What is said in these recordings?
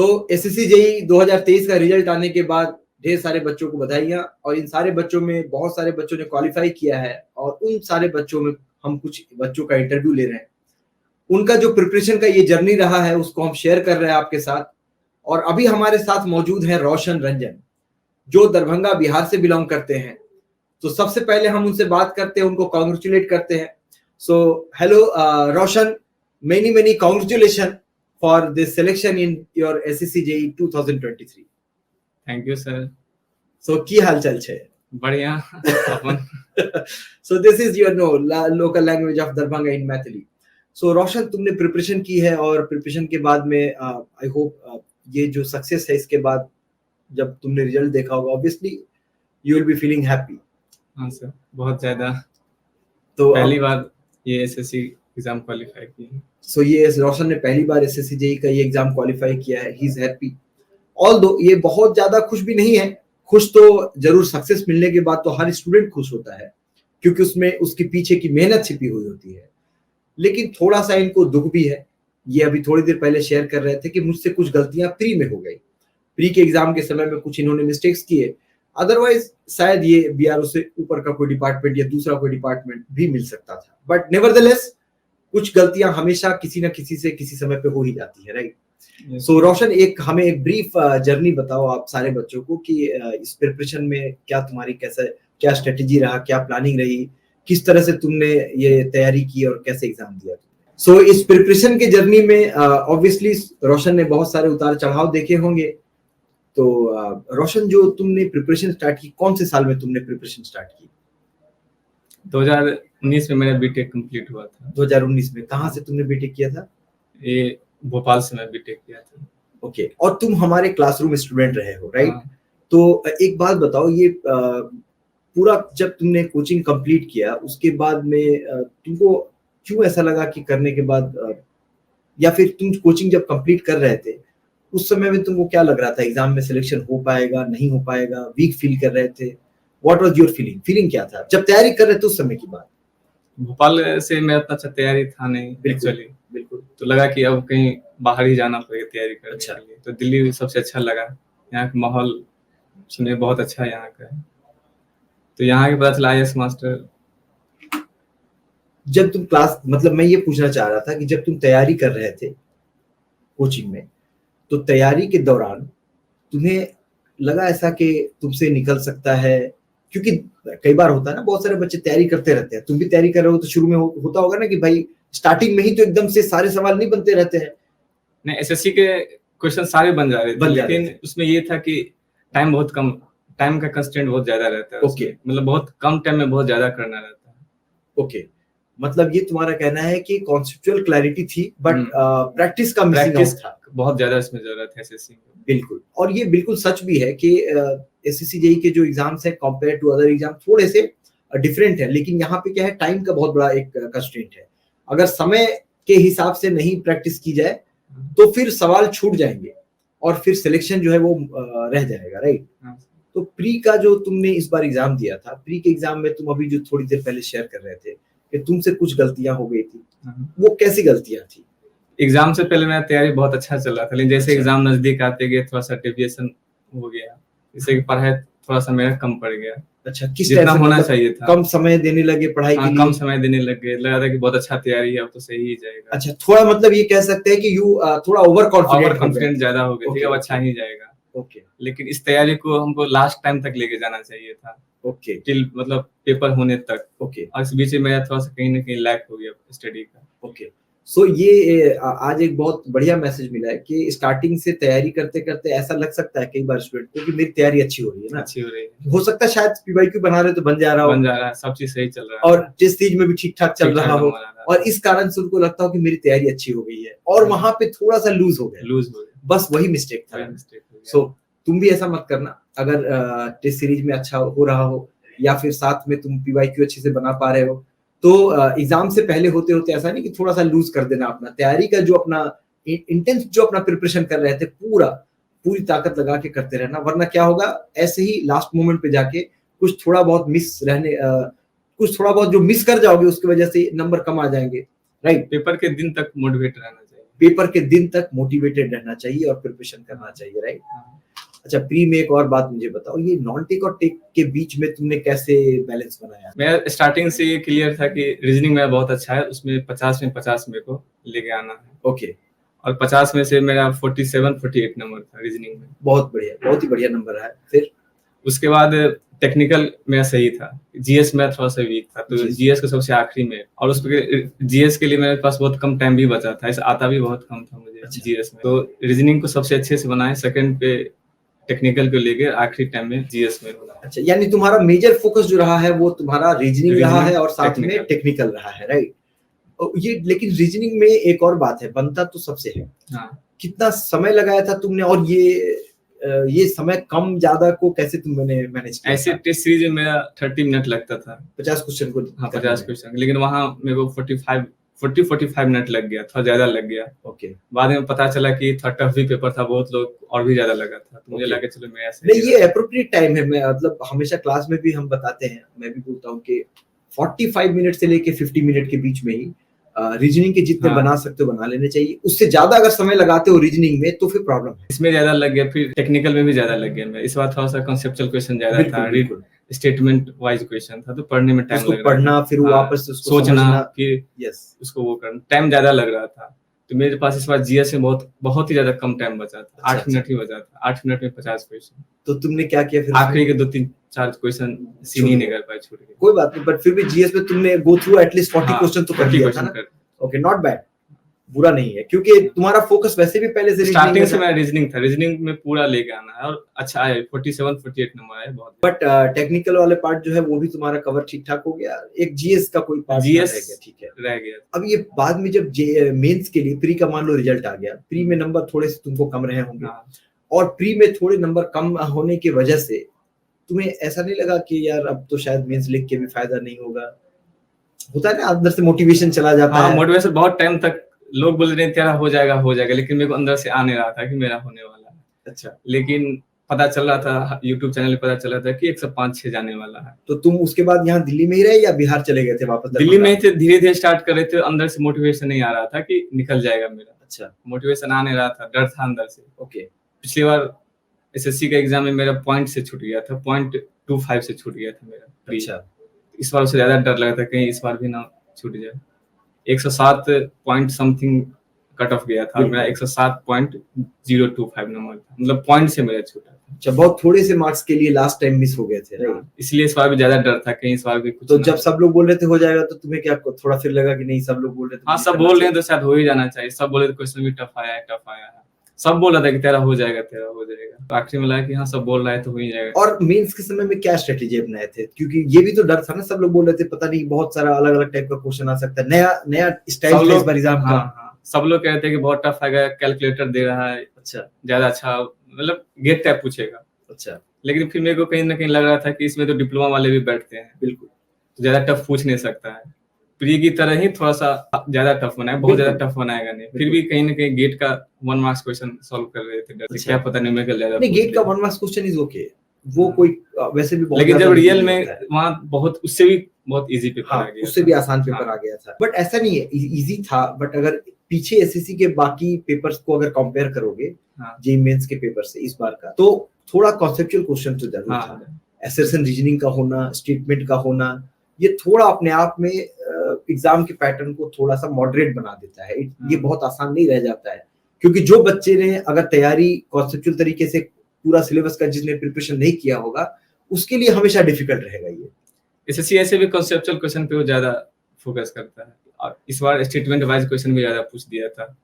सो SSC JEE 2023 का result आने के बाद ढेर सारे बच्चों को बधाइयां, और इन सारे बच्चों में बहुत सारे बच्चों ने क्वालिफाई किया है, और उन सारे बच्चों में हम कुछ बच्चों का इंटरव्यू ले रहे हैं। उनका जो प्रिपरेशन का ये जर्नी रहा है उसको हम शेयर कर रहे हैं आपके साथ। और अभी हमारे साथ मौजूद है रोशन रंजन, जो दरभंगा बिहार से बिलोंग करते हैं। तो सबसे पहले हम उनसे बात करते हैं, उनको कॉन्ग्रेचुलेट करते हैं। So hello Roshan, many many congratulation for this selection in your SSC JEE 2023। Thank you sir. So की हालचाल छे? बढ़िया अपन। So this is your local language of Darbhanga in Maithili. So Roshan, तुमने प्रिपरेशन की है, और प्रिपरेशन के बाद में आई होप ये जो सक्सेस है इसके बाद जब तुमने रिजल्ट देखा होगा, obviously you will be feeling happy. हाँ सर, बहुत ज्यादा। तो पहली बार ये एसएससी एग्जाम क्वालिफाई की है। सो ये रोशन ने पहली बार एसएससी जेईई का ये एग्जाम क्वालिफाई किया है। ही इज हैप्पी, ऑल्दो ये बहुत ज्यादा खुश भी नहीं है। खुश तो जरूर, सक्सेस मिलने के बाद तो हर स्टूडेंट खुश होता है, क्योंकि उसमें उसके पीछे की मेहनत छिपी हुई होती है। लेकिन थोड़ा सा इनको दुख भी है। ये अभी थोड़ी देर पहले शेयर कर रहे थे कि मुझसे कुछ गलतियां प्री में हो गई। प्री के एग्जाम के समय में कुछ इन्होंने मिस्टेक्स किए, अदरवाइज शायद ये बीआरओ से ऊपर का कोई डिपार्टमेंट या दूसरा कोई डिपार्टमेंट भी मिल सकता था। बट नेवरदलेस कुछ गलतियां हमेशा किसी ना किसी से किसी समय पे हो ही जाती है, राइट? सो रोशन, हमें एक ब्रीफ जर्नी बताओ आप सारे बच्चों को कि इस प्रिपरेशन में क्या तुम्हारी क्या स्ट्रेटेजी रहा, क्या प्लानिंग रही, किस तरह से तुमने ये तैयारी की और कैसे एग्जाम दिया। सो इस प्रिपरेशन के जर्नी में ऑब्वियसली रोशन ने बहुत सारे उतार चढ़ाव देखे होंगे। तो रोशन, जो तुमने प्रिपरेशन स्टार्ट की, कौन से साल में तुमने प्रिपरेशन स्टार्ट की? 2019 में मेरा बीटेक कंप्लीट हुआ था। 2019 में? कहाँ से तुमने बीटेक किया था? ये भोपाल से मैं बीटेक किया था। ओके, और तुम हमारे क्लासरूम स्टूडेंट रहे हो, राइट? हाँ। तो एक बात बताओ, ये पूरा जब तुमने कोचिंग कंप्लीट किया उसके बाद में तुमको क्यों ऐसा लगा कि करने के बाद, या फिर तुम कोचिंग जब कंप्लीट कर रहे थे उस समय में तुमको क्या लग रहा था, एग्जाम में सिलेक्शन हो पाएगा नहीं हो पाएगा, वीक फील कर रहे थे? व्हाट वाज योर फीलिंग क्या था जब तैयारी कर रहे थे उस समय की बात? भोपाल से मेरा इतना अच्छा तैयारी था नहीं एक्चुअली। बिल्कुल। तो लगा कि अब कहीं बाहर ही जाना पड़ेगा तैयारी करने अच्छा। के लिए। तो दिल्ली सबसे अच्छा लगा, यहाँ का माहौल सुने बहुत अच्छा यहाँ का है। तो यहाँ के पता चला आईएएस मास्टर। जब तुम मतलब मैं ये पूछना चाह रहा था कि जब तुम तैयारी कर रहे थे कोचिंग में, तो तैयारी के दौरान तुम्हें लगा ऐसा कि तुमसे निकल सकता है? क्योंकि कई बार होता है ना, बहुत सारे बच्चे तैयारी करते रहते हैं, तुम भी तैयारी कर रहे हो तो शुरू में होता होगा ना कि भाई स्टार्टिंग में ही तो एकदम से सारे सवाल नहीं बनते रहते हैं। नहीं, एसएससी के क्वेश्चन सारे बन जा रहे थे, लेकिन उसमें ये था कि टाइम बहुत कम, टाइम का कंस्ट्रेंट बहुत ज्यादा रहता है। ओके, मतलब बहुत कम टाइम में बहुत ज्यादा करना रहता है। ओके, मतलब ये तुम्हारा कहना है कि कॉन्सेप्चुअल क्लैरिटी थी, बट प्रैक्टिस का मिसिंग आउट था। बहुत ज्यादा इसमें जरूरत है एसएससी में। बिल्कुल, और ये बिल्कुल सच भी है कि एसएससी जेईई के जो एग्जाम्स हैं कंपेयर टू अदर एग्जाम थोड़े से डिफरेंट है। लेकिन यहाँ पे क्या है, टाइम का बहुत बड़ा एक कंस्ट्रेंट है। अगर समय के हिसाब से नहीं प्रैक्टिस की जाए तो फिर सवाल छूट जाएंगे और फिर सिलेक्शन जो है वो रह जाएगा, राइट? तो प्री का जो तुमने इस बार एग्जाम दिया था, प्री के एग्जाम में तुम अभी जो थोड़ी देर पहले शेयर कर रहे थे कि तुमसे कुछ गलतियां हो गई थी, वो कैसी गलतियां थी? एग्जाम से पहले मेरा तैयारी बहुत अच्छा चल रहा था, लेकिन जैसे एग्जाम नजदीक आते गए थोड़ा सा डेविएशन हो गया, इससे पढ़ाई थोड़ा सा मेरा कम पड़ गया। अच्छा, किस जितना होना चाहिए था। कम समय देने लगे पढ़ाई के लिए? कम समय देने लगे, लगा था कि बहुत अच्छा तैयारी है अब तो सही ही जाएगा। अच्छा, थोड़ा मतलब ये कह सकते हैं कि यू थोड़ा ओवर कॉन्फिडेंट ज्यादा हो गए थे, अब अच्छा ही जाएगा। ओके, लेकिन इस तैयारी को हमको लास्ट टाइम तक लेके जाना चाहिए था। ओके, टिल मतलब पेपर होने तक। ओके, और इस बीच में मेरा थोड़ा सा कहीं ना कहीं लैक हो गया स्टडी का। ओके, सो ये आज एक बहुत बढ़िया मैसेज मिला है कि स्टार्टिंग से तैयारी करते करते ऐसा लग सकता है कई बार स्टूडेंट को कि मेरी तैयारी अच्छी हो रही है ना, अच्छी हो रही है, हो सकता है शायद पीवाईक्यू बना रहे तो बन जा रहा है, सब चीज सही चल रहा है और टेस्ट सीरीज में भी ठीक ठाक चल रहा हो, और इस कारण से उनको लगता हो कि मेरी तैयारी अच्छी हो गई है, और वहां पे थोड़ा सा लूज हो गया, बस वही मिस्टेक था। सो तुम भी ऐसा मत करना। अगर टेस्ट सीरीज में अच्छा हो रहा हो या फिर साथ में तुम पीवाईक्यू अच्छे से बना पा रहे हो, तो एग्जाम से पहले होते होते ऐसा नहीं कि थोड़ा सा लूज कर देना अपना तैयारी का, जो अपना इंटेंस जो अपना प्रिपरेशन कर रहे थे पूरी ताकत लगा के करते रहना, वरना क्या होगा, ऐसे ही लास्ट मोमेंट पे जाके कुछ थोड़ा बहुत जो मिस कर जाओगे उसकी वजह से नंबर कम आ जाएंगे, राइट? पेपर के दिन तक मोटिवेट रहना चाहिए। पेपर के दिन तक मोटिवेटेड रहना चाहिए और प्रिपरेशन करना चाहिए, राइट? अच्छा, प्री में एक और बात मुझे बताओ, ये नॉन टेक और टेक के बीच में तुमने कैसे बैलेंस बनाया? मैं स्टार्टिंग से ये क्लियर था कि रीजनिंग मेरा बहुत अच्छा है, उसमें 50 में 50 मेरे को लेके आना है। ओके, और 50 में से मेरा 47-48 नंबर था रीजनिंग में। बहुत बढ़िया, बहुत ही बढ़िया नंबर है। फिर उसके बाद टेक्निकल मेरा सही था, जीएस में थोड़ा सा वीक था, तो जीएस को सबसे आखिरी में, और उस जीएस के लिए मेरे पास बहुत कम टाइम भी बचा था, ऐसा आता भी बहुत कम था मुझे जीएस में। तो रीजनिंग को सबसे अच्छे से बनाए, सेकंड पे टेक्निकल को लेके, आखिरी टाइम में जीएस में होगा। अच्छा, यानी तुम्हारा मेजर फोकस जो रहा है वो तुम्हारा रीजनिंग रहा है और साथ में टेक्निकल रहा है, राइट? ये लेकिन रीजनिंग में एक और बात है, बनता तो सबसे है। हाँ। कितना कितना समय लगाया था तुमने, और ये समय कम ज्यादा को कैसे तुमने मैनेज किया? ऐसे टेस्ट सीरीज में मेरा 30 मिनट लगता था 50 क्वेश्चन को। हाँ, 50 क्वेश्चन, लेकिन वहाँ मेरे को 40-45 मिनट लग गया, थोड़ा ज्यादा लग गया। ओके, बाद में पता चला कि थोड़ा टफ भी पेपर था, बहुत लोग और भी ज्यादा लगा था, तो मुझे लगा चलो मैं ऐसे नहीं, ये एप्रोप्रिएट टाइम है। मैं मतलब हमेशा क्लास में भी हम बताते हैं, मैं भी बोलता हूँ कि 45 मिनट से लेके 50 मिनट के बीच में ही रीजनिंग के जितने बना सकते हो बना लेने चाहिए। उससे ज्यादा अगर समय लगाते हो रीजनिंग में तो फिर प्रॉब्लम है। इसमें ज्यादा लग गया, फिर टेक्निकल में भी ज्यादा लग गया। मैं इस बार थोड़ा सा कॉन्सेप्चुअल क्वेश्चन ज्यादा था, स्टेटमेंट वाइज क्वेश्चन था, तो पढ़ने में टाइम लग रहा था, पढ़ना फिर वापस उसको सोचना, फिर उसको वो करना, टाइम ज्यादा लग रहा था। तो मेरे पास इस बार जीएस में बहुत ही ज्यादा कम टाइम बचा था, 8 मिनट ही बचा था, 8 मिनट में 50 क्वेश्चन। तो तुमने क्या किया फिर? आखिरी के 2-3-4 क्वेश्चन सीन ही नहीं कर पाए, छूट गए। कोई बात नहीं, बट फिर भी जीएस में तुमने गो थ्रू एटलीस्ट 40 क्वेश्चन तो कर लिया था ना? ओके, नॉट बैड, बुरा नहीं है, क्योंकि तुम्हारा फोकस वैसे भी पहले से स्टार्टिंग से मेरा रीजनिंग था, रीजनिंग में पूरा लेके आना है, और अच्छा है, 47-48 नंबर है, बहुत। बट टेक्निकल वाले पार्ट जो है वो भी तुम्हारा कवर ठीक ठाक हो गया। एक जीएस का कोई पार्ट रह गया, ठीक है, रह गया। अब ये बाद में जब मेंस के लिए प्री का मान लो रिजल्ट आ गया, प्री में नंबर थोड़े से तुमको कम रहे होंगे, और प्री में थोड़े नंबर कम होने की वजह से तुम्हें ऐसा नहीं लगा कि यार अब तो शायद मेंस लिख के भी फायदा नहीं होगा? होता है ना, अंदर से मोटिवेशन चला जाता है। मोटिवेशन बहुत टाइम तक लोग बोल रहे हैं तेरा हो जाएगा, लेकिन मेरे को अंदर से आ नहीं रहा था कि मेरा होने वाला है। अच्छा, लेकिन पता चल रहा था, यूट्यूब चैनल पे पता चल रहा था कि 105-6 जाने वाला है। तो तुम उसके बाद यहाँ दिल्ली में ही रहे या बिहार चले गए थे वापस? दिल्ली में ही थे, धीरे-धीरे स्टार्ट कर रहे थे, अंदर से मोटिवेशन नहीं आ रहा था कि निकल जाएगा मेरा। अच्छा, मोटिवेशन आ नहीं रहा था, डर था अंदर से। ओके, पिछली बार एसएससी का एग्जाम में मेरा पॉइंट से छूट गया था, 0.25 से छूट गया था मेरा। अच्छा, इस बार उससे ज्यादा डर लगा था कहीं इस बार भी ना छूट जाए। 107 पॉइंट समथिंग कट ऑफ गया था, मेरा 107.025 नंबर था, मतलब पॉइंट से मेरा छूटा। अच्छा, बहुत थोड़े से मार्क्स के लिए लास्ट टाइम मिस हो गए थे, राइट? इसलिए इस बार भी ज्यादा डर था कहीं इस बार भी कुछ। तो जब सब लोग बोल रहे थे हो जाएगा, तो तुम्हें क्या थोड़ा फिर लगा कि नहीं, सब लोग बोल रहे थे? हाँ, सब बोल रहे हैं तो शायद हो ही जाना चाहिए। सब बोले क्वेश्चन भी टफ आया है, सब बोल रहा था कि तेरा हो जाएगा। तो आखिरी में लगा कि हाँ, सब बोल रहा है तो हो ही जाएगा। और मेंस के समय में क्या स्ट्रेटेजी अपनाए थे? क्योंकि ये भी तो डर था ना, सब लोग बोल रहे थे पता नहीं बहुत सारा अलग अलग टाइप का क्वेश्चन आ सकता है, नया स्टाइल था इस बार एग्जाम का। सब लोग कहते हैं कि बहुत टफ आएगा, कैलकुलेटर दे रहा है, अच्छा ज्यादा अच्छा, मतलब गेट टाइप पूछेगा। अच्छा, लेकिन फिर मेरे को कहीं ना कहीं लग रहा था कि इसमें तो डिप्लोमा वाले भी बैठते हैं, बिल्कुल, तो ज्यादा टफ पूछ नहीं सकता है। प्री की तरह ही थोड़ा सा ज्यादा टफ बनाएगा, बहुत ज्यादा टफ बनाएगा नहीं। फिर भी कहीं ना कहीं गेट का 1 मार्क्स क्वेश्चन सॉल्व कर रहे थे, अच्छा, क्या पता न्यूमेरिकल ज्यादा। नहीं, गेट का 1 मार्क्स क्वेश्चन इज ओके, वो कोई वैसे भी बहुत, लेकिन जब रियल में वहाँ बहुत उससे भी बहुत इजी पेपर आ गया, उससे भी आसान पेपर आ गया था। बट ऐसा नहीं है, इजी था, बट अगर पीछे एसएससी के बाकी पेपर्स को अगर कंपेयर करोगे जेईई मेंस के पेपर से इस बार का, तो थोड़ा कॉन्सेप्चुअल क्वेश्चन तो जरूर था। एसेशन रीजनिंग का होना, स्टेटमेंट का होना, ये थोड़ा अपने आप में एग्जाम के पैटर्न को थोड़ा सा मॉडरेट बना देता है। ये बहुत आसान नहीं रह जाता है, क्योंकि जो बच्चे ने अगर तैयारी कॉन्सेप्चुअल तरीके से पूरा सिलेबस का जिसने प्रिपरेशन नहीं किया होगा, उसके लिए हमेशा डिफिकल्ट रहेगा ये। एसएससी ऐसे भी कॉन्सेप्चुअल क्वेश्चन पे वो ज्यादा फोकस करता है, और इस बार स्टेटमेंट वाइज क्वेश्चन भी ज्यादा पूछ दिया था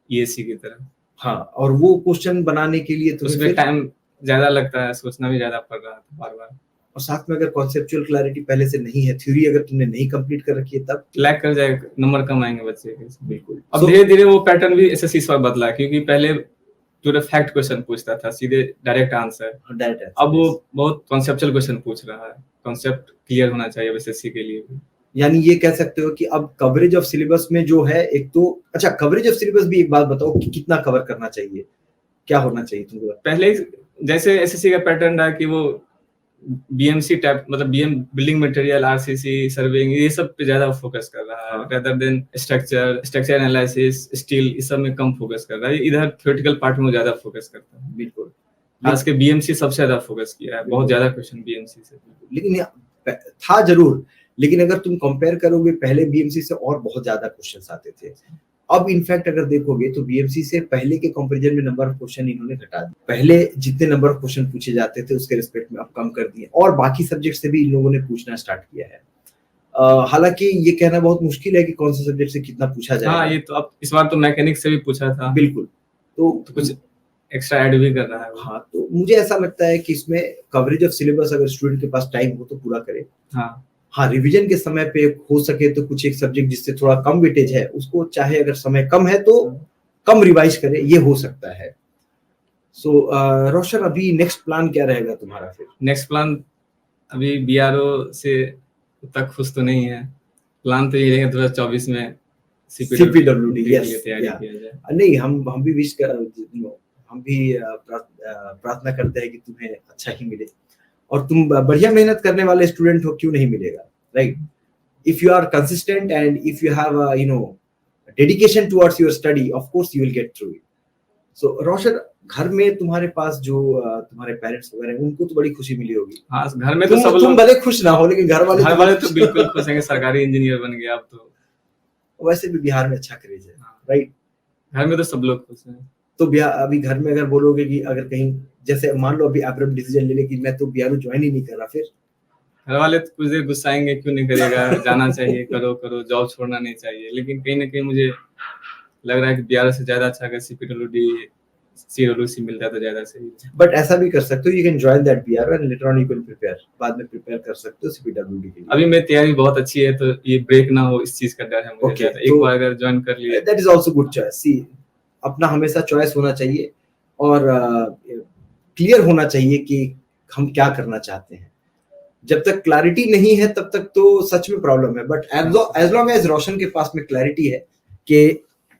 ईएससी की तरह। हाँ, और वो क्वेश्चन बनाने के लिए तो उसमें टाइम ज्यादा लगता है, सोचना भी ज्यादा पड़ रहा था बार बार। और साथ में अगर कॉन्सेप्चुअल क्लैरिटी पहले से नहीं है, थ्योरी अगर तुमने नहीं कंप्लीट कर रखी है, तब लैग कर जाएगा, नंबर कम आएंगे बच्चे के। बिल्कुल। अब धीरे धीरे वो पैटर्न भी एसएससी इस बार बदला, क्योंकि पहले पूरा फैक्ट क्वेश्चन पूछता था, सीधे डायरेक्ट आंसर। अब वो बहुत कॉन्सेप्चुअल क्वेश्चन पूछ रहा है, कॉन्सेप्ट क्लियर होना चाहिए एसएससी के लिए भी। यानी ये कह सकते हो कि अब कवरेज ऑफ सिलेबस में जो है, एक तो अच्छा कवरेज ऑफ सिलेबस भी एक बात बताओ कि कितना कवर करना चाहिए, क्या होना चाहिए तुमको? पहले जैसे एसएससी का पैटर्न रहा कि वो बीएमसी टाइप, मतलब BM building material, RCC, surveying, ये सब पे ज्यादा फोकस कर रहा है rather than structure analysis, steel, इस सब में कम फोकस कर रहा है। इधर थ्योरेटिकल पार्ट में ज्यादा फोकस करता है। बिल्कुल। खास के बीएमसी सबसे ज्यादा फोकस किया है, बहुत ज्यादा क्वेश्चन बीएमसी से। लेकिन था जरूर, लेकिन अगर तुम कंपेयर करोगे पहले बीएमसी से और बहुत ज्यादा क्वेश्चंस आते थे। अब इनफैक्ट अगर देखोगे तो बीएमसी से पहले के कंपैरिजन में नंबर ऑफ क्वेश्चन इन्होंने घटा दिए। पहले जितने नंबर ऑफ क्वेश्चन पूछे जाते थे उसके रिस्पेक्ट में अब कम कर दिए, और बाकी सब्जेक्ट से भी इन लोगों ने पूछना स्टार्ट किया है। हालांकि ये कहना बहुत मुश्किल है कि कौन सा सब्जेक्ट से कितना पूछा जाएगा। हाँ, ये तो अब इस बार तो मैकेनिक्स से भी पूछा था। बिल्कुल। तो कुछ एक्स्ट्रा ऐड भी कर रहा है। हाँ, तो मुझे ऐसा लगता है कि इसमें कवरेज ऑफ सिलेबस अगर स्टूडेंट के पास टाइम हो तो पूरा करे। हाँ, रिवीजन के समय पे हो सके तो कुछ एक सब्जेक्ट जिससे थोड़ा कम वेटेज है उसको, चाहे अगर समय कम है तो कम रिवाइज करे, ये हो सकता है। सो रोशन, अभी नेक्स्ट प्लान क्या रहेगा तुम्हारा फिर? नेक्स्ट प्लान अभी बीआरओ से उतना खुश तो नहीं है। प्लान तो ये रहेगा 2024 में सीपीडब्ल्यूडी तैयारी किया जाए। नहीं, हम भी विश कर, हम भी प्रार्थना करते हैं कि तुम्हें अच्छा ही मिले, और तुम बढ़िया मेहनत करने वाले स्टूडेंट हो, क्यों नहीं मिलेगा, right? If you are consistent and if you have dedication towards your study, of course you will get through it. So Roshan, घर में तुम्हारे पास जो तुम्हारे पेरेंट्स वगैरह हैं, उनको तो बड़ी खुशी मिली होगी। हाँ, घर में तो सब तुम भले खुश ना हो, लेकिन घर वाले तो बिल्कुल खुश हैं कि सरकारी इंजीनियर बन गया अब तो। वैसे भी बिहार में अच्छा क्रेज है, राइट? घर में तो सब लोग खुश हैं। तो अभी घर में अगर बोलोगे कि अगर कहीं, जैसे मान लो अभी आप डिसीजन ले ले कि मैं तो बीआरओ ज्वाइन ही नहीं कर रहा, फिर घर वाले तो कुछ देर गुस्साएंगे, क्यों नहीं करेगा, जाना चाहिए, करो, जॉब छोड़ना नहीं चाहिए। लेकिन कहीं ना कहीं मुझे लग रहा है कि बीआरओ से ज्यादा अच्छा अगर सीपीडब्ल्यूडी सीडब्ल्यूसी मिलता है तो ज्यादा सही। बट ऐसा भी कर सकते हो, you can join that BRO and later on you can prepare, बाद में प्रिपेयर कर सकते हो सीपीडब्ल्यूडी के लिए। अभी मेरी तैयारी बहुत अच्छी है, तो ये ब्रेक ना हो, इस चीज का डर है मुझे। एक बार अगर ज्वाइन कर लिया, that is also good choice. See, अपना हमेशा चॉइस होना चाहिए और क्लियर होना चाहिए कि हम क्या करना चाहते हैं। जब तक क्लैरिटी नहीं है तब तक तो सच में प्रॉब्लम है, बट एज लॉन्ग एज रोशन के पास में क्लैरिटी है कि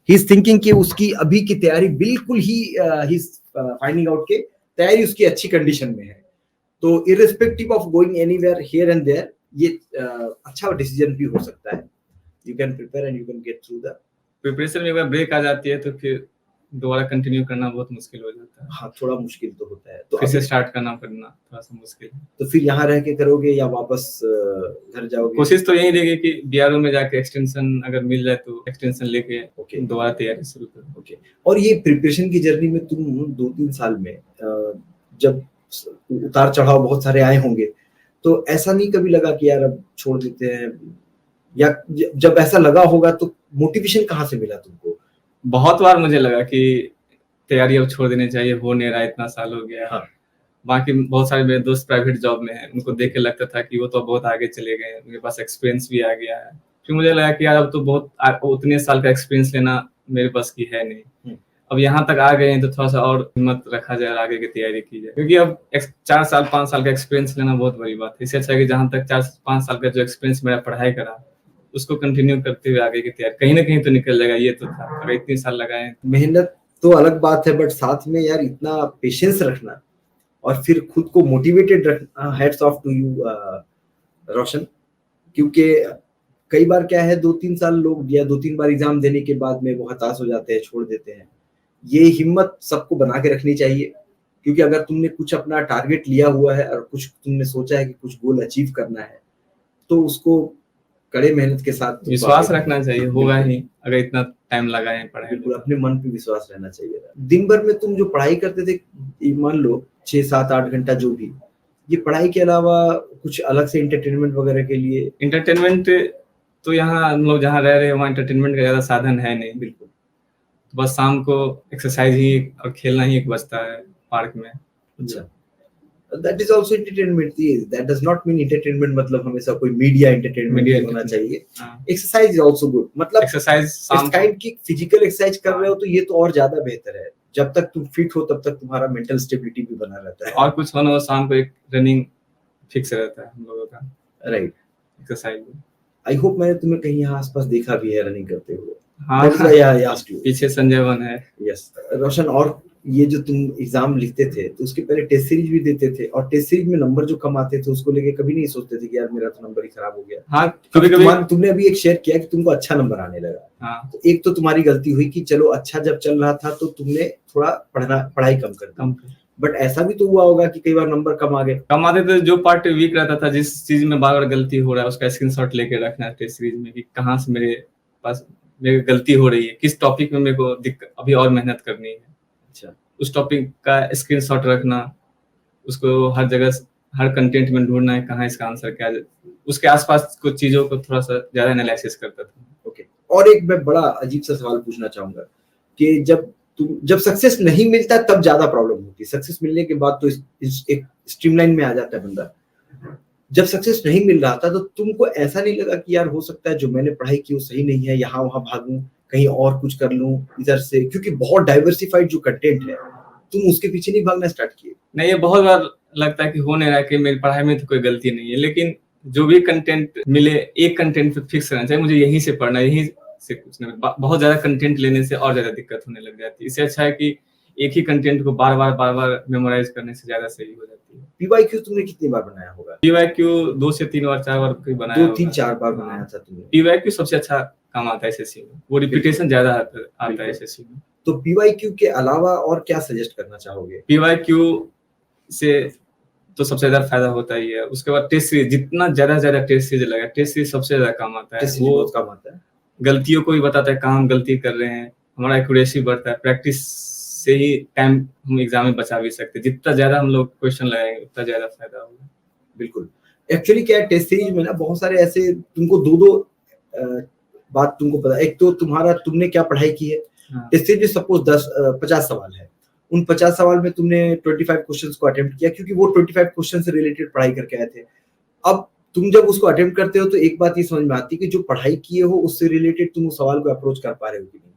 ही इज थिंकिंग कि उसकी अभी की तैयारी बिल्कुल ही ही इज फाइंडिंग आउट के तैयारी उसकी अच्छी कंडीशन में है, तो irrespective of going anywhere here and there, ये अच्छा डिसीजन भी हो सकता है। You can prepare and you can get through the preparation में। एक बार ब्रेक आ जाती है तो फिर दोबारा कंटिन्यू करना बहुत मुश्किल हो जाता है। हाँ, थोड़ा मुश्किल तो होता है, तो फिर से स्टार्ट करना थोड़ा सा मुश्किल है। तो फिर यहाँ रह के करोगे या वापस घर जाओगे? कोशिश तो यही रहेगी कि बीआरओ में जाके एक्सटेंशन अगर मिल जाए तो एक्सटेंशन लेके दोबारा तैयारी शुरू करो। और ये प्रिपरेशन की जर्नी में तुम 2-3 साल में जब उतार चढ़ाव बहुत सारे आए होंगे, तो ऐसा नहीं कभी लगा कि यार अब छोड़ देते हैं, या जब ऐसा लगा होगा तो मोटिवेशन कहाँ से मिला तुमको? बहुत बार मुझे लगा कि तैयारी अब छोड़ देनी चाहिए, हो नहीं रहा, इतना साल हो गया। हाँ। बाकी बहुत सारे मेरे दोस्त प्राइवेट जॉब में हैं, उनको देख के लगता था कि वो तो बहुत आगे चले गए, उनके पास एक्सपीरियंस भी आ गया है। फिर मुझे लगा कि यार अब तो बहुत उतने साल का एक्सपीरियंस लेना मेरे पास की है नहीं। अब यहाँ तक आ गए हैं तो थोड़ा सा और हिम्मत रखा जाए और आगे की तैयारी की जाए, क्योंकि अब 4 साल 5 साल का एक्सपीरियंस लेना बहुत बड़ी बात है। इससे अच्छा है कि जहाँ तक 4-5 साल का जो एक्सपीरियंस मेरा पढ़ाई करा उसको कंटिन्यू करते हुए आगे की तैयारी, कहीं ना कहीं तो निकल जाएगा। ये तो था, अगर इतने साल लगाए। मेहनत तो अलग बात है, बट साथ में यार इतना पेशेंस रखना और फिर खुद को मोटिवेटेड रखना, हैट्स ऑफ टू यू रोशन। क्योंकि कई बार क्या है, 2-3 साल लोग या 2-3 बार एग्जाम देने के बाद में वो हताश हो जाते हैं, छोड़ देते हैं। ये हिम्मत सबको बना के रखनी चाहिए, क्योंकि अगर तुमने कुछ अपना टारगेट लिया हुआ है और कुछ तुमने सोचा है कि कुछ गोल अचीव करना है, तो उसको कड़े मेहनत के साथ विश्वास रखना चाहिए, होगा ही। अगर इतना टाइम लगाए पढ़ाई, बिल्कुल अपने मन पे विश्वास रहना चाहिए। दिन भर में तुम जो पढ़ाई करते थे, मान लो 6-7-8 घंटा जो भी, ये पढ़ाई के अलावा कुछ अलग से एंटरटेनमेंट वगैरह के लिए? एंटरटेनमेंट तो यहाँ हम लोग जहाँ रह रहे हैं वहाँ एंटरटेनमेंट का ज्यादा साधन है नहीं। बिल्कुल, बस शाम को एक्सरसाइज ही और खेलना ही एक बचता है पार्क में। अच्छा, that is also entertainment. That does not mean entertainment मतलब हमेशा कोई मीडिया एंटरटेनमेंट होना चाहिए। एक्सरसाइज इज आल्सो गुड, मतलब एक्सरसाइज इस काइंड की फिजिकल एक्सरसाइज कर रहे हो तो ये तो और ज्यादा बेहतर है। जब तक तुम फिट हो तब तक तुम्हारा मेंटल स्टेबिलिटी भी बना रहता है, और कुछ होना हो शाम को एक रनिंग फिक्स रहता है हम लोगों का, राइट? एक्सरसाइज। आई होप मैंने तुम्हें कहीं यहाँ आसपास देखा भी है रनिंग करते हुए। हाँ, पीछे संजय वन है। यस रोशन, और ये जो तुम एग्जाम लिखते थे तो उसके पहले टेस्ट सीरीज भी देते थे, और टेस्ट सीरीज में नंबर जो कम आते थे उसको लेके कभी नहीं सोचते थे कि यार मेरा तो नंबर ही खराब हो गया। हाँ, कभी-कभी तुमने अभी एक शेयर किया कि तुमको अच्छा नंबर आने लगा। हाँ, तो एक तो तुम्हारी गलती हुई कि चलो अच्छा जब चल रहा था तो तुमने थोड़ा पढ़ाई कम कर दी, बट ऐसा भी तो हुआ होगा कि कई बार नंबर कम आ गए। कम आते थे, जो पार्ट वीक रहता था, जिस चीज में बार-बार गलती हो रहा है उसका स्क्रीनशॉट लेके रखना है टेस्ट सीरीज में कि कहाँ से मेरे पास मेरी गलती हो रही है, किस टॉपिक में मेरे को अभी और मेहनत करनी है। अच्छा, उस टॉपिक का स्क्रीनशॉट रखना, उसको हर जगह हर कंटेंट में ढूंढना है कहाँ इसका आंसर क्या है, उसके आसपास कुछ चीजों को थोड़ा सा ज्यादा एनालिसिस करता था। ओके, और एक मैं बड़ा अजीब सा सवाल पूछना चाहूंगा कि जब सक्सेस नहीं मिलता तब ज्यादा प्रॉब्लम होती है, सक्सेस मिलने के बाद तो एक स्ट्रीमलाइन में आ जाता है बंदा। जब सक्सेस नहीं मिल रहा था तो तुमको ऐसा नहीं लगा कि यार हो सकता है जो मैंने पढ़ाई की वो सही नहीं है, यहाँ वहां भागूं, कहीं और कुछ कर लूं इधर से, क्योंकि बहुत डाइवर्सिफाइड जो कंटेंट है तुम उसके पीछे नहीं भागना स्टार्ट किए? नहीं, ये बहुत बार लगता है कि हो नहीं रहा है कि मेरी पढ़ाई में तो कोई गलती नहीं है, लेकिन जो भी कंटेंट मिले एक कंटेंट पे फिक्स रहना चाहिए, मुझे यहीं से पढ़ना है, यहीं से कुछ नहीं। बहुत ज्यादा कंटेंट लेने से और ज्यादा दिक्कत होने लग जाती है। इससे अच्छा है कि एक ही कंटेंट को बार बार मेमोराइज करने से ज्यादा सही हो जाती है। पीवाईक्यू तुमने कितनी बार बनाया होगा? पीवाईक्यू 2 से 3 बार 4 बार बनाया, 2-3-4 बार बनाया था तुमने? पीवाईक्यू सबसे अच्छा काम आता है एसएससी में, वो रिपीटेशन ज्यादा आता है एसएससी में। तो पीवाईक्यू के अलावा और क्या सजेस्ट करना चाहोगे? पीवाईक्यू से तो सबसे ज्यादा फायदा होता ही है। उसके बाद टेस्ट सीरीज, जितना ज्यादा टेस्ट सीरीज लगा, टेस्ट सीरीज सबसे ज्यादा काम आता है। वो बहुत काम आता है, गलतियों को भी बताता है कहाँ हम गलती कर रहे हैं, हमारा एक्यूरेसी बढ़ता है। प्रैक्टिस से ही टाइम हम एग्जाम में बचा भी सकते हैं। जितना ज्यादा हम लोग क्वेश्चन लगाएंगे उतना ज्यादा फायदा होगा। बिल्कुल, एक्चुअली क्या है टेस्ट सीरीज में ना बहुत सारे ऐसे तुमको दो बात तुमको पता, एक तो तुमने क्या पढ़ाई की है। टेस्ट सीरीज में सपोज 50 सवाल है, उन 50 सवाल में तुमने 25 क्वेश्चंस को अटेम्प्ट किया, क्योंकि वो 25 क्वेश्चन से रिलेटेड पढ़ाई करके आए थे। अब तुम जब उसको अटेम्प्ट करते हो तो एक बात ये समझ में आती है कि जो पढ़ाई किए हो उससे रिलेटेड तुम उस सवाल को अप्रोच कर पा रहे हो कि नहीं,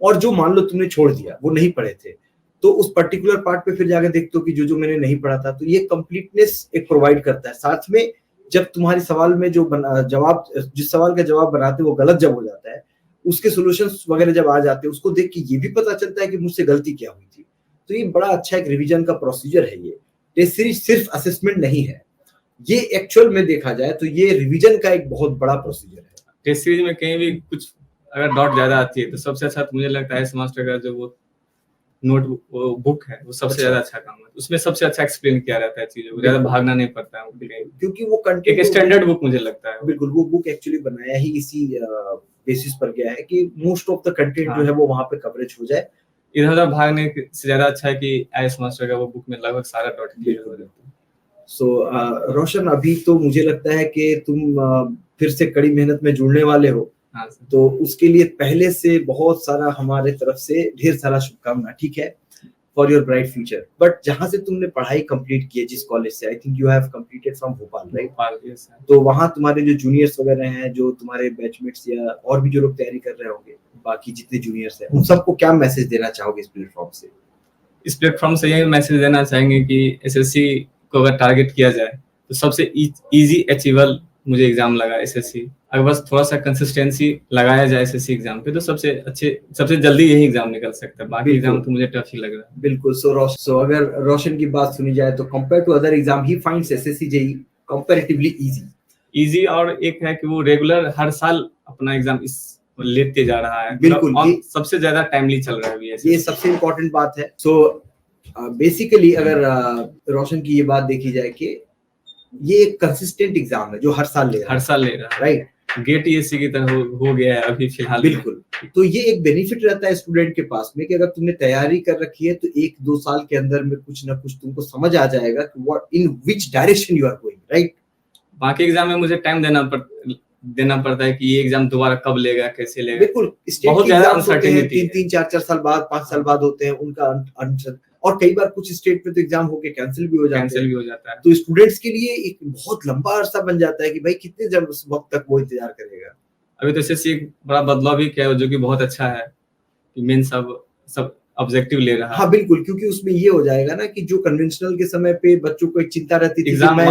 और जो मान लो तुमने छोड़ दिया, वो नहीं पढ़े थे, तो उस पर्टिकुलर पार्ट पे फिर जाकर देखते हो कि जो मैंने नहीं पढ़ा था, तो ये कंप्लीटनेस एक प्रोवाइड करता है। साथ में जब तुम्हारे सवाल में जिस सवाल का जवाब बनाते वो गलत जब हो जाता है, उसके सॉल्यूशंस वगैरह जब आ जाते हैं, उसको देख के ये भी पता चलता है कि मुझसे गलती क्या हुई थी। तो ये बड़ा अच्छा एक रिवीजन का प्रोसीजर है। ये टेस्ट सीरीज सिर्फ असेसमेंट नहीं है, ये एक्चुअल में देखा जाए तो ये रिवीजन का एक बहुत बड़ा प्रोसीजर है। टेस्ट सीरीज में कहीं भी कुछ अगर डाउट ज्यादा आती है तो सबसे अच्छा तो मुझे लगता है मास्टर का जो वो नोटबुक वो बुक है वो सबसे ज्यादा अच्छा काम है। उसमें सबसे अच्छा एक्सप्लेन किया रहता है चीजों को, ज्यादा भागना नहीं पड़ता है, क्योंकि वो कंटेंट एक स्टैंडर्ड बुक मुझे लगता है। बिल्कुल, वो बुक एक्चुअली बनाया ही इसी बेसिस पर गया है कि मोस्ट ऑफ द कंटेंट जो है वो वहां पे कवरेज हो जाए। इधर उधर भागने से ज्यादा अच्छा है कि आईएएस मास्टर का वो बुक में लगभग सारा डॉट क्लियर हो जाता है। सो रोशन, अभी तो मुझे लगता है कि तुम फिर से कड़ी मेहनत में जुड़ने वाले हो। हाँ, तो उसके लिए पहले से बहुत सारा हमारे तरफ से ढेर सारा शुभकामना, ठीक है, for your bright future. But जहां से तुमने पढ़ाई कंप्लीट की है, जिस कॉलेज से, I think you have completed from Bhopal, right? तो वहां तुम्हारे जो जूनियर्स वगैरह हैं, जो तुम्हारे बैचमेट्स या और भी जो लोग तैयारी कर रहे होंगे, बाकी जितने जूनियर्स हैं, उन सबको क्या मैसेज देना चाहोगे इस प्लेटफॉर्म से? इस प्लेटफॉर्म से यही मैसेज देना चाहेंगे कि एसएससी को अगर टारगेट किया जाए तो सबसे इजी अचीवेबल मुझे एग्जाम लगा एसएससी। अगर बस थोड़ा सा कंसिस्टेंसी लगाया जाए एसएससी एग्जाम पे तो सबसे जल्दी यही एग्जाम निकल सकता है। बाकी एग्जाम तो मुझे टफ ही लग रहा है। बिल्कुल। सो अगर रोशन की बात सुनी जाए तो compare to other exam he finds SSC JEE comparatively easy. और एक है कि वो रेगुलर हर साल अपना एग्जाम लेते जा रहा है। बिल्कुल, सबसे ज्यादा टाइमली चल रहा है ये सबसे इम्पोर्टेंट बात है। सो बेसिकली अगर रोशन की ये बात देखी जाए कि ये एक कंसिस्टेंट एग्जाम है जो हर साल ले रहा है, राइट? गेट ईएससी की तरह हो गया है अभी फिलहाल। बिल्कुल। तो ये एक बेनिफिट रहता है स्टूडेंट के पास में कि अगर तुमने तैयारी कर रखी है तो 1-2 साल के अंदर में कुछ ना कुछ तुमको समझ आ जाएगा कि what in which direction you are going, right? बाकी एग्जाम में मुझे टाइम देना पड़ता है कि ये एग्जाम दोबारा कब लेगा, कैसे लेगा। बिल्कुल, बहुत ज्यादा अनसर्टेनिटी है। 3-4 साल बाद, 5 साल बाद होते हैं उनका, और कई बार कुछ स्टेट में तो एग्जाम होके कैंसिल भी हो जाता है। तो स्टूडेंट्स के लिए एक बहुत लंबा अरसा बन जाता है कि भाई कितने वक्त तक वो इंतजार करेगा। अभी तो एसएससी एक बड़ा बदलाव भी किया है जो कि बहुत अच्छा है कि मेन सब ऑब्जेक्टिव ले रहा है। हाँ बिल्कुल, क्योंकि उसमें ये हो जाएगा ना कि जो कन्वेंशनल के समय पे बच्चों को एक चिंता रहती थी एग्जाम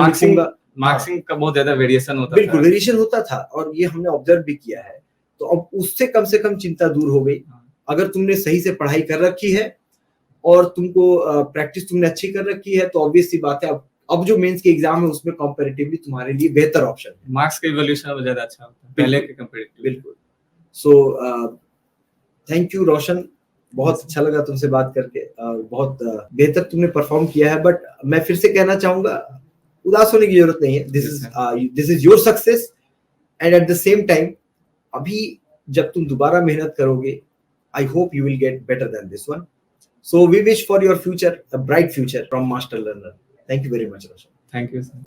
मार्क्सिंग का बहुत ज्यादा वेरिएशन होता था। बिल्कुल, वेरिएशन होता था और ये हमने ऑब्जर्व भी किया है। तो अब उससे कम से कम चिंता दूर हो गई। अगर तुमने सही से पढ़ाई कर रखी है और तुमको प्रैक्टिस तुमने अच्छी कर रखी है, तो ऑब्वियस सी बात है अब जो मेंस के एग्जाम है उसमें कंपैरेटिवली तुम्हारे लिए बेहतर ऑप्शन है। मार्क्स का इवैल्यूएशन अब ज्यादा अच्छा होता है पहले के कंपैरेटिवली। बिल्कुल। सो थैंक यू रोशन, बहुत अच्छा लगा तुमसे बात करके, बहुत बेहतर तुमने परफॉर्म किया है। बट मैं फिर से कहना चाहूंगा, उदास होने की जरूरत नहीं है। This is your success, and at the same time अभी जब तुम दोबारा मेहनत करोगे, I hope you will get better than this one. So we wish for your future a bright future from Master Learner. Thank you very much Roshan. Thank you sir.